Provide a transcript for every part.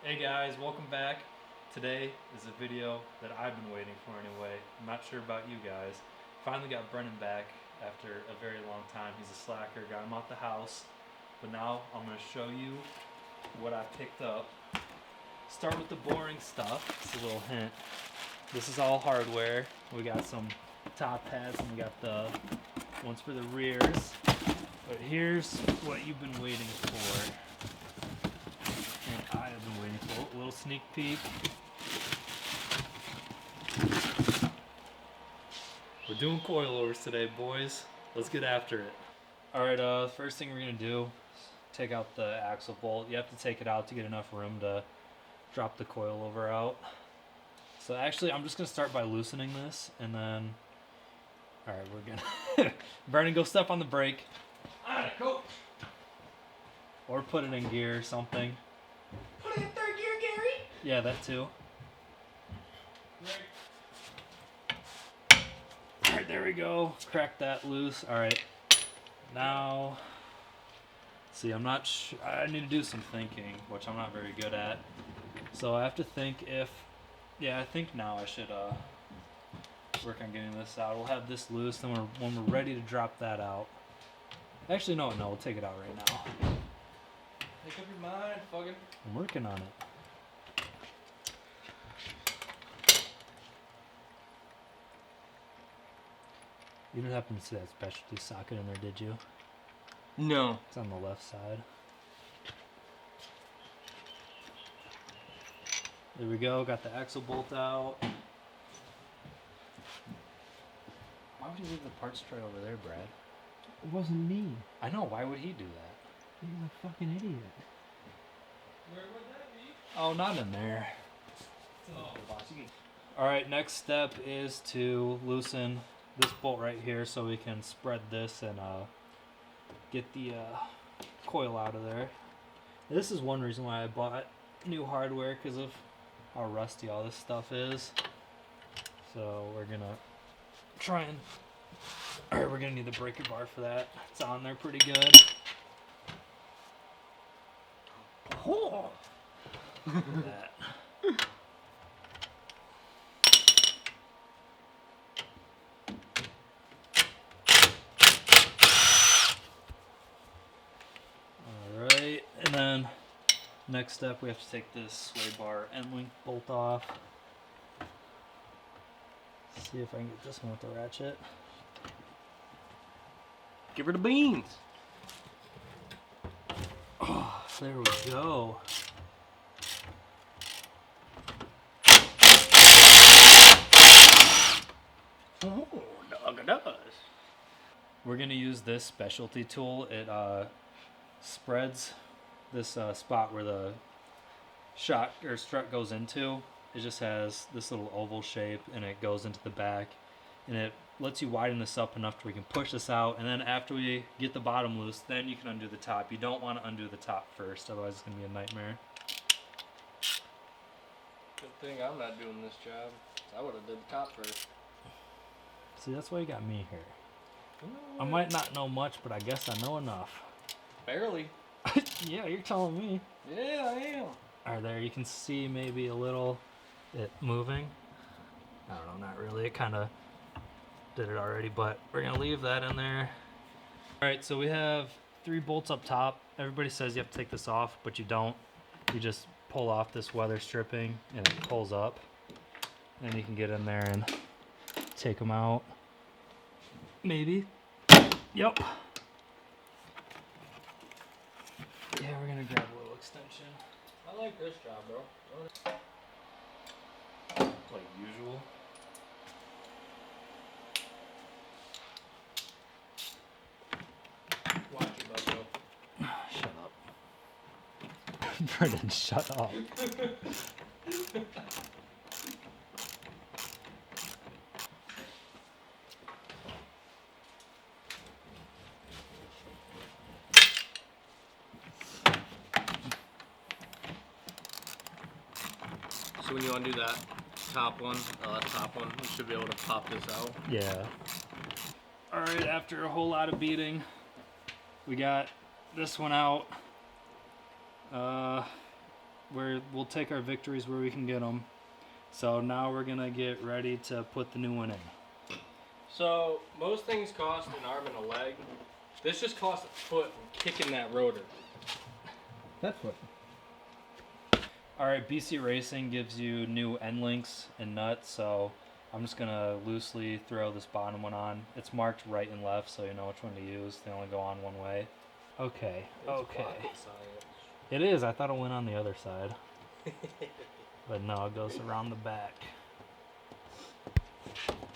Hey guys, welcome back. Today is a video that I've been waiting for anyway. I'm not sure about you guys. Finally got Brennan back after a very long time. He's a slacker, got him out the house. But now I'm going to show you what I picked up. Start with the boring stuff. It's a little hint. This is all hardware. We got some top hats and we got the ones for the rears. But here's what you've been waiting for. And I have been waiting for a little sneak peek. We're doing coilovers today, boys. Let's get after it. Alright, first thing we're gonna do is take out the axle bolt. You have to take it out to get enough room to drop the coilover out. So actually, I'm just gonna start by loosening this, and then, alright, we're gonna, Vernon, go step on the brake. Alright, go. Or put it in gear or something. Put it in third gear, Gary. Yeah, that too. Alright, there we go. Crack that loose. Alright. Now, see, I'm not sure. I need to do some thinking, which I'm not very good at. So I have to think if, yeah, I think now I should work on getting this out. We'll have this loose, then when we're ready to drop that out. Actually, no, we'll take it out right now. Make up your mind, fucking. I'm working on it. You didn't happen to see that specialty socket in there, did you? No. It's on the left side. There we go, got the axle bolt out. Why would you leave the parts tray over there, Brad? It wasn't me. I know, why would he do that? He's a fucking idiot. Where would that be? Oh, not in there. Alright, next step is to loosen this bolt right here so we can spread this and get the coil out of there. This is one reason why I bought new hardware, because of how rusty all this stuff is. So we're gonna try and, alright, we're gonna need the breaker bar for that. It's on there pretty good. Oh. Look at that. Alright, and then next step we have to take this sway bar end link bolt off. See if I can get this one with the ratchet. Give her the beans. Oh, there we go. Oh, dog it does. We're gonna use this specialty tool. It spreads this spot where the shock or strut goes into. It just has this little oval shape and it goes into the back, and it lets you widen this up enough to we can push this out, and then after we get the bottom loose, then you can undo the top. You don't want to undo the top first, otherwise it's gonna be a nightmare. Good thing I'm not doing this job. I would have did the top first. See, that's why you got me here. I might not know much, but I guess I know enough. Barely. Yeah, you're telling me. Yeah, I am. Alright, there you can see maybe a little it moving. I don't know, not really. It kind of did it already, but we're going to leave that in there. Alright, so we have 3 bolts up top. Everybody says you have to take this off, but you don't. You just pull off this weather stripping and it pulls up. And you can get in there and take them out. Maybe. Yep. Yeah, we're going to grab a little extension. I like this job, bro. Like usual. Watch it, Bucko. Shut up. Brendan, shut up. So when you undo that top one, you should be able to pop this out. Yeah. Alright, after a whole lot of beating, we got this one out. we'll take our victories where we can get them. So now we're gonna get ready to put the new one in. So most things cost an arm and a leg. This just costs a foot from kicking that rotor. That foot. Alright, BC Racing gives you new end links and nuts, so I'm just gonna loosely throw this bottom one on. It's marked right and left, so you know which one to use. They only go on one way. Okay, okay. It is. I thought it went on the other side. But no, it goes around the back.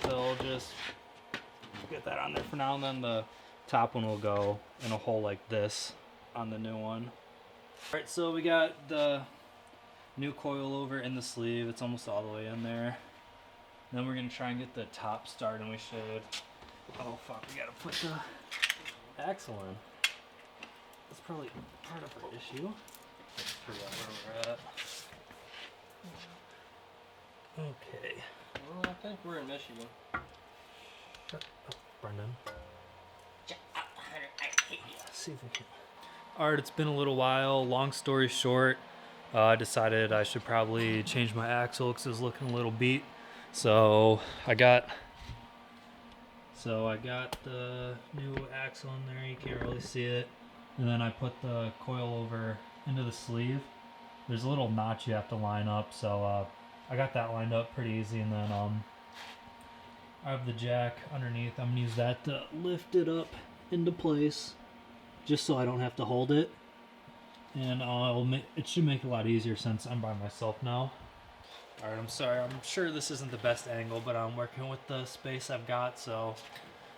So we'll just get that on there for now, and then the top one will go in a hole like this on the new one. Alright, so we got the new coil over in the sleeve. It's almost all the way in there. Then we're going to try and get the top started, and we should... Oh fuck, we got to put the axle in. That's probably part of our issue. Figure out where we're at. Okay. Well, I think we're in Michigan. Shut up, Brendan. See if we can. Alright, it's been a little while. Long story short, I decided I should probably change my axle because it's looking a little beat. So I got the new axle in there. You can't really see it. And then I put the coil over into the sleeve. There's a little notch you have to line up, so I got that lined up pretty easy. And then I have the jack underneath. I'm gonna use that to lift it up into place, just so I don't have to hold it. And it should make it a lot easier since I'm by myself now. Alright, I'm sorry. I'm sure this isn't the best angle, but I'm working with the space I've got, so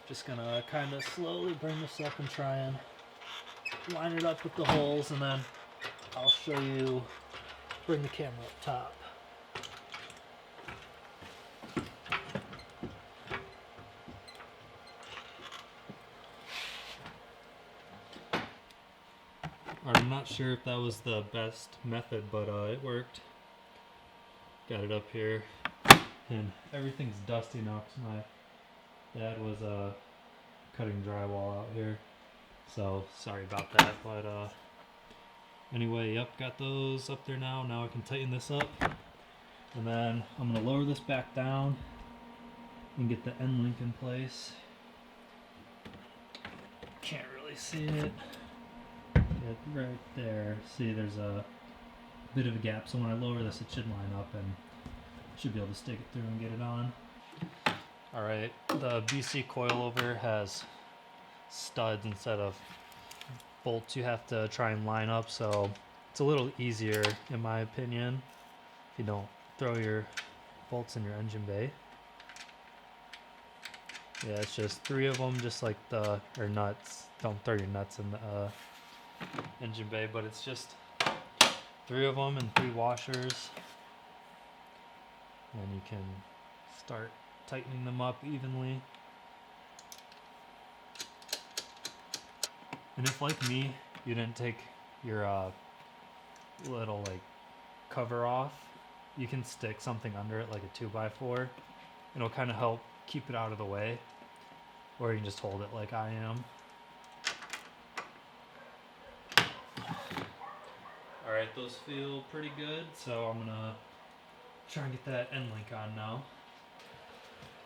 just gonna kind of slowly bring this up and try and line it up with the holes, and then I'll show you, bring the camera up top. I'm not sure if that was the best method, but it worked. Got it up here, and everything's dusty now because my dad was cutting drywall out here, so sorry about that. But anyway, yep, got those up there now. Now I can tighten this up, and then I'm gonna lower this back down and get the end link in place. Can't really see it. Right there. See, there's a bit of a gap, so when I lower this, it should line up and should be able to stick it through and get it on. Alright, the BC coilover has studs instead of bolts you have to try and line up, so it's a little easier in my opinion if you don't throw your bolts in your engine bay. Yeah, it's just 3 of them, just like or nuts. Don't throw your nuts in the engine bay, but it's just 3 of them and 3 washers, and you can start tightening them up evenly. And if, like me, you didn't take your little cover off, you can stick something under it like a 2x4. It'll kind of help keep it out of the way, or you can just hold it like I am. Alright, those feel pretty good, so I'm gonna try and get that end link on now.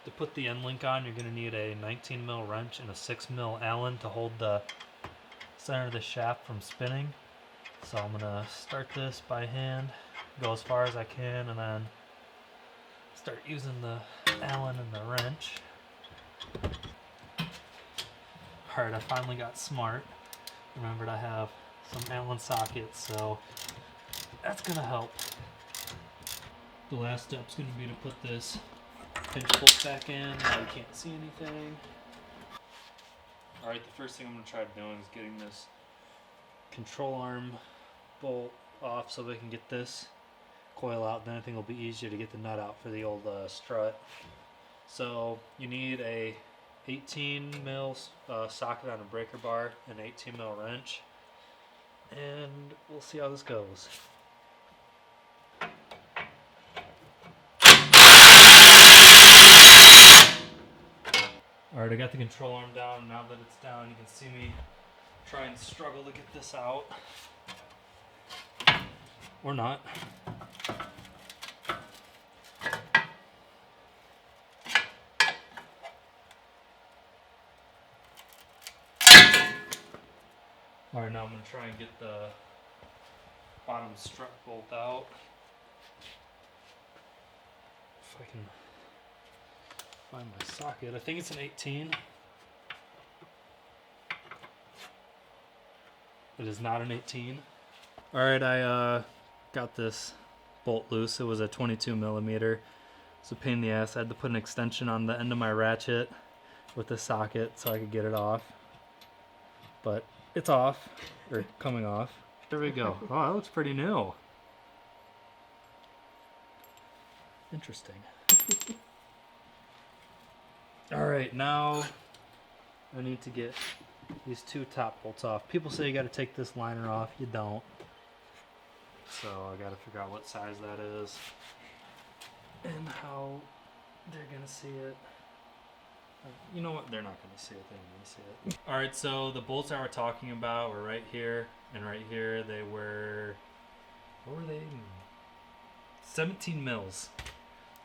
To put the end link on, you're gonna need a 19mm wrench and a 6mm Allen to hold the center of the shaft from spinning. So I'm gonna start this by hand, go as far as I can, and then start using the Allen and the wrench. Alright, I finally got smart. Remembered I have some Allen sockets, so that's gonna help. The last step's gonna be to put this pinch bolt back in. Now you can't see anything. Alright, the first thing I'm gonna try doing is getting this control arm bolt off so we can get this coil out. Then I think it'll be easier to get the nut out for the old strut. So you need a 18mm socket on a breaker bar, an 18mm wrench, and we'll see how this goes. Alright, I got the control arm down. Now that it's down, you can see me try and struggle to get this out. Or not. Alright, now I'm going to try and get the bottom strut bolt out. If I can find my socket. I think it's an 18. It is not an 18. Alright, I got this bolt loose. It was a 22 millimeter. It's a pain in the ass. I had to put an extension on the end of my ratchet with the socket so I could get it off. But it's off, or coming off. There we go. Oh, that looks pretty new. Interesting. Alright, now I need to get these two top bolts off. People say you gotta take this liner off. You don't. So I gotta figure out what size that is and how they're gonna see it. You know what? They're not gonna see it. They're not gonna see it. Alright, so the bolts that we're talking about were right here and right here. They were, what were they? 17 mils.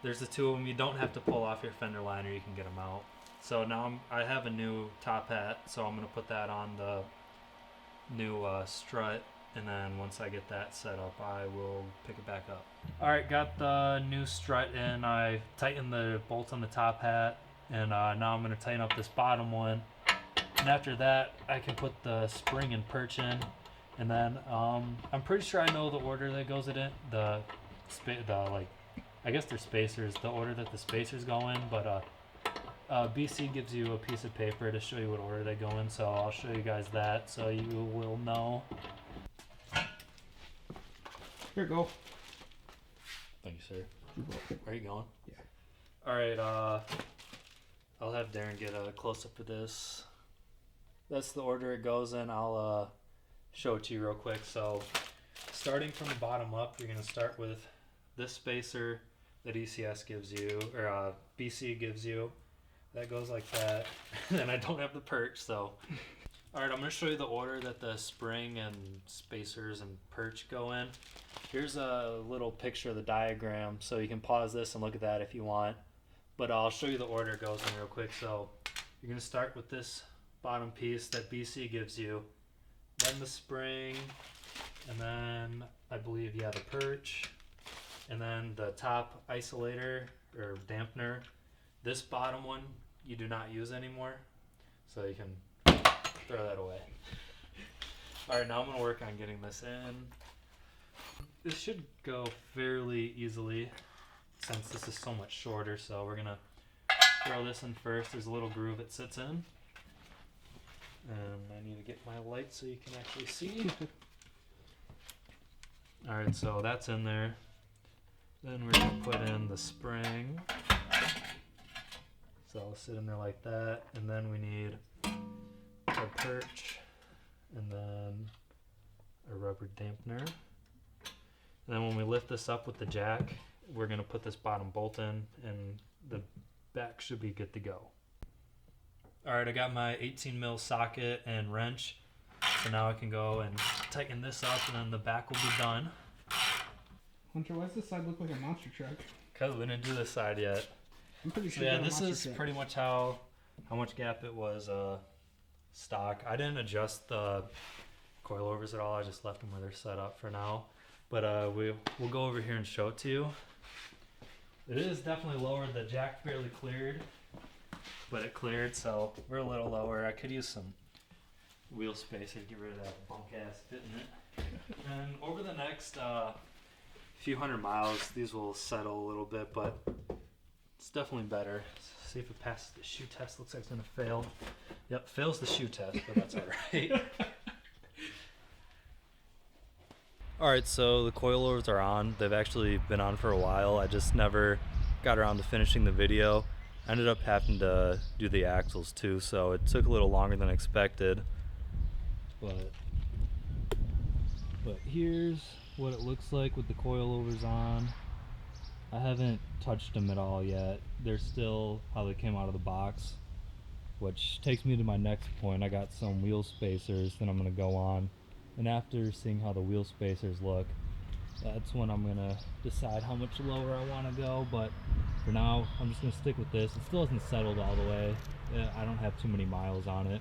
There's the two of them. You don't have to pull off your fender liner. You can get them out. So now I have a new top hat, so I'm gonna put that on the new strut, and then once I get that set up, I will pick it back up. All right, got the new strut in. I tightened the bolts on the top hat, and now I'm gonna tighten up this bottom one. And after that, I can put the spring and perch in, and then I'm pretty sure I know the order that goes in. I guess they're spacers. The order that the spacers go in, but BC gives you a piece of paper to show you what order they go in, so I'll show you guys that so you will know. Here you go. Thank you, sir. Where are you going? Yeah. Alright, I'll have Darren get a close-up of this. That's the order it goes in. I'll show it to you real quick. So, starting from the bottom up, you're going to start with this spacer that ECS gives you, or BC gives you. That goes like that. And I don't have the perch, so. Alright, I'm going to show you the order that the spring and spacers and perch go in. Here's a little picture of the diagram, so you can pause this and look at that if you want. But I'll show you the order it goes in real quick. So you're going to start with this bottom piece that BC gives you, then the spring, and then I believe, yeah, the perch, and then the top isolator or dampener. This bottom one you do not use anymore, so you can throw that away. Alright, now I'm going to work on getting this in. This should go fairly easily since this is so much shorter, so we're going to throw this in first. There's a little groove it sits in. And I need to get my light so you can actually see. Alright, so that's in there. Then we're going to put in the spring. So I'll sit in there like that. And then we need a perch. And then a rubber dampener. And then when we lift this up with the jack, we're going to put this bottom bolt in, and the back should be good to go. Alright, I got my 18 mil socket and wrench, so now I can go and tighten this up, and then the back will be done. Hunter, why does this side look like a monster truck? Because we didn't do this side yet. I'm pretty sure. So yeah, this is pretty much how much gap it was stock. I didn't adjust the coilovers at all. I just left them where they're set up for now. But we'll go over here and show it to you. It is definitely lower. The jack barely cleared, but it cleared, so we're a little lower. I could use some wheel spacer to get rid of that bunk ass fit in it. And over the next few hundred miles, these will settle a little bit, but it's definitely better. Let's see if it passes the shoe test. Looks like it's gonna fail. Yep, fails the shoe test, but that's all right. Alright, so the coilovers are on. They've actually been on for a while. I just never got around to finishing the video. I ended up having to do the axles too, so it took a little longer than expected. But here's what it looks like with the coilovers on. I haven't touched them at all yet. They're still how they came out of the box, which takes me to my next point. I got some wheel spacers that I'm going to go on. And after seeing how the wheel spacers look, that's when I'm gonna decide how much lower I want to go. But for now, I'm just gonna stick with this. It still hasn't settled all the way. I don't have too many miles on it.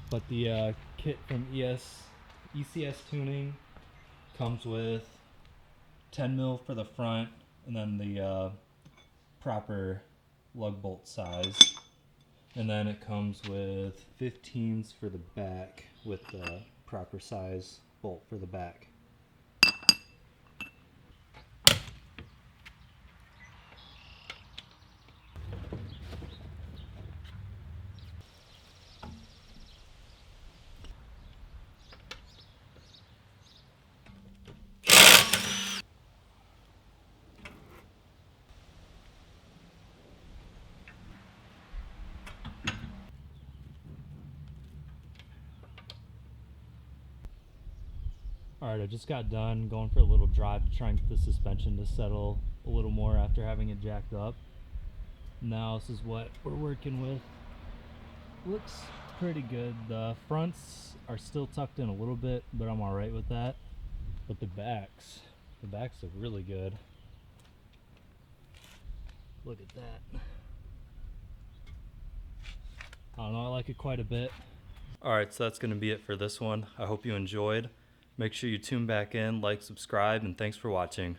But the kit from ECS Tuning comes with 10 mil for the front, and then the proper lug bolt size. And then it comes with 15s for the back with the proper size bolt for the back. Alright, I just got done going for a little drive to try and get the suspension to settle a little more after having it jacked up. Now this is what we're working with. Looks pretty good. The fronts are still tucked in a little bit, but I'm alright with that. But the backs look really good. Look at that. I don't know, I like it quite a bit. Alright, so that's going to be it for this one. I hope you enjoyed. Make sure you tune back in, like, subscribe, and thanks for watching.